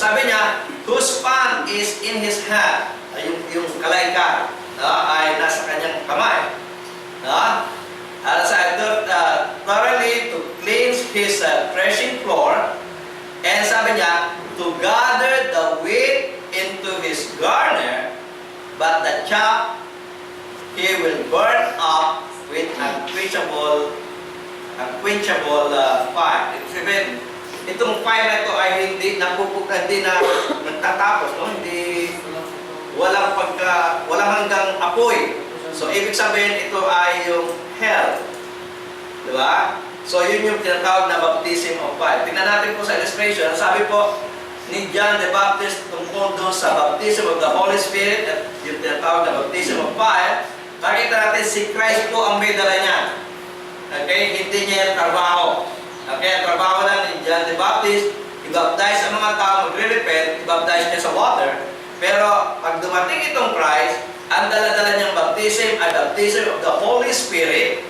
sabi niya, whose fan is in his hand. Yung kalayka ay nasa kanyang kamay. Thoroughly to cleanse his threshing floor. And sabi niya, to gather the wheat into his garner, but the chaff he will burn up with unquenchable fire. Itong fire na ito ay hindi hindi na nagtatapos, no? Walang hanggang apoy. So, ibig sabihin, ito ay yung hell. Di ba? So, yun yung tinatawag na baptism of fire. Tingnan natin po sa illustration. Sabi po ni John the Baptist tungkol doon sa baptism of the Holy Spirit at yung tinatawag na baptism of fire. Nakita natin si Christ po ang may dala niya. Okay? Hindi niya yung trabaho. Okay? Ang trabaho lang ni John the Baptist, i-baptize ang mga tao, magre-repent, i-baptize niya sa water. Pero pag dumating itong Christ, ang dala-dala niyang baptism ay baptism of the Holy Spirit.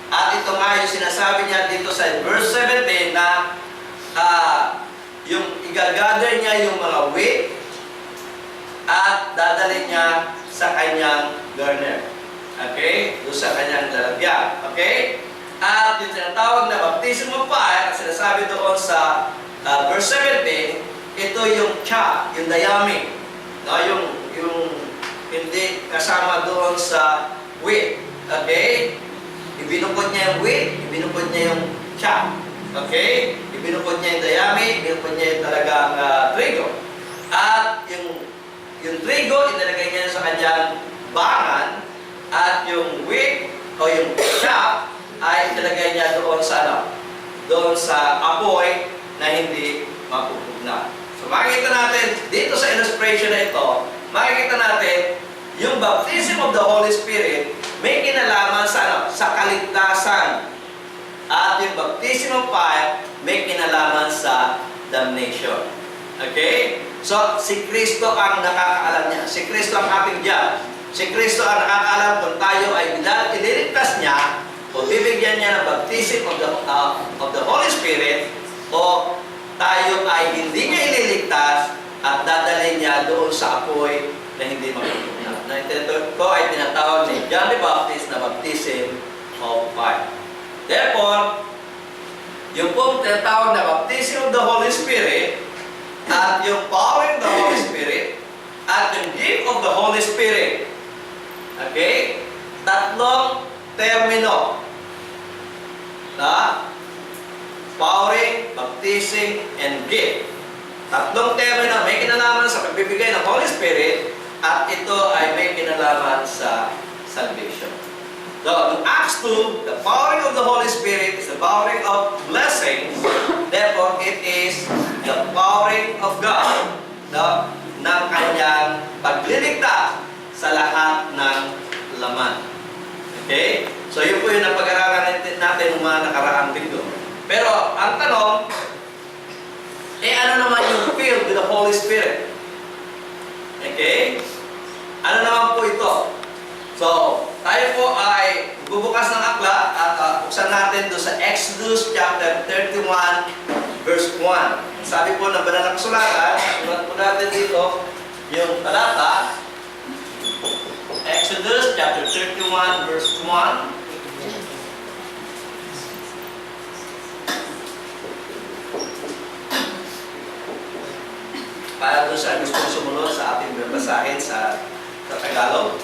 At ito nga yung sinasabi niya dito sa verse 17 na yung i-gather niya yung mga wheat at dadalhin niya sa kanyang garner. Okay? Doon sa kanyang lalagyan. Okay? At yung tinatawag na baptism of fire, sinasabi doon sa verse 17, ito yung chaff, yung dayami. No? Yung hindi kasama doon sa wheat. Okay? Ibinukod niya yung wheat, ibinukod niya yung chaff. Okay? Ibinukod niya yung dayami, ibinukod niya yung talagang trigo. At yung trigo, inalagay niya sa kanyang bangan. At yung wheat o yung chaff ay inalagay niya doon sa doon sa apoy na hindi mapupugna. So makikita natin dito sa illustration na ito, makikita natin yung baptism of the Holy Spirit may kinalaman sa sa kaligtasan. At yung baptism of fire may kinalaman sa damnation. Okay? So si Kristo ang nakakaalam niya. Si Kristo ang ating Diyos. Si Kristo ang nakakaalam kung tayo ay ililigtas niya o bibigyan niya ng baptism of the Holy Spirit o tayo ay hindi niya ililigtas at dadalhin niya doon sa apoy na hindi mapupugna. Na ito ay tinatawag ni John the Baptist na baptism of fire. Therefore, yung pong tinatawag na baptism of the Holy Spirit at yung power of the Holy Spirit at yung gift of the Holy Spirit. Okay? Tatlong termino. Powering, baptizing, and gift. Tatlong termino may kinalaman sa pagbibigay ng Holy Spirit at ito ay may kinalaman sa salvation. So, in Acts 2, the powering of the Holy Spirit is the powering of blessings. Therefore, it is the powering of God ng kanyang pagliligtas sa lahat ng laman. Okay? So, yun po yung napag-aralan natin ng mga nakaraang linggo. Pero, ang tanong, ano naman yung filled with the Holy Spirit? Okay? Ano naman po ito? So, tayo po ay bubukas ng aklat at buksan natin doon sa Exodus chapter 31 verse 1. Sabi po ng banal na kasulatan, sulat po natin dito yung talata. Exodus chapter 31 verse 1. Para doon sa gusto sumunod sa ating babasahin sa Tagalog.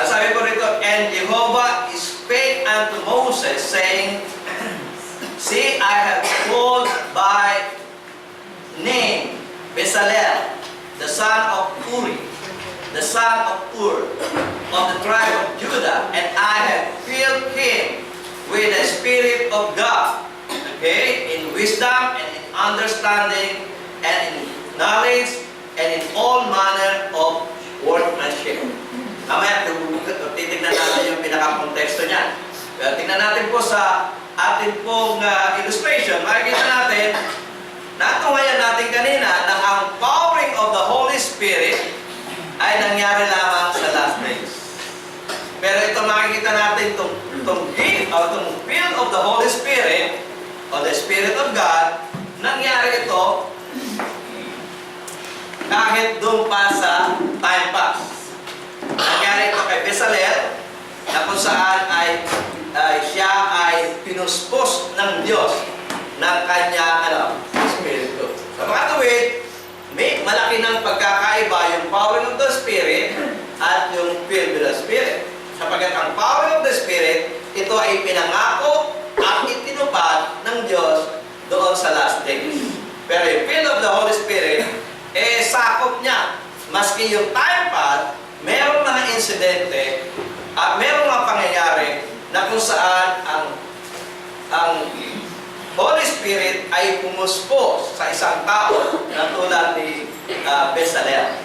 Sabi po rito, and Jehovah spake unto Moses, saying, See, I have called by name Bezalel, the son of Uri, the son of Ur, of the tribe of Judah, and I have filled him with the Spirit of God, okay, in wisdom and in understanding and in knowledge and in all manner of workmanship. Mamaya, titignan natin yung pinaka-konteksto niya. Tingnan natin po sa ating pong illustration. Makikita natin, natuwayan natin kanina na ang powering of the Holy Spirit ay nangyari lamang sa last days. Pero ito makikita natin itong gift o itong fill of the Holy Spirit o the Spirit of God, nangyari ito kahit doon pa sa time pass. Nangyari ito kay Bezalel, na kung saan ay siya ay pinuspos ng Diyos ng kanyang Espiritu. Sa mga tuwid, may malaki ng pagkakaiba yung power of the Spirit at yung filled with the Spirit. Sapagkat ang power of the Spirit, ito ay pinangako at itinupad ng Diyos doon sa last days. Pero yung filled of the Holy Spirit, sakop niya. Maski yung time path, meron mga insidente at meron mga pangyayari na kung saan ang Holy Spirit ay pumuspo sa isang tao na tulad ni Bezalel.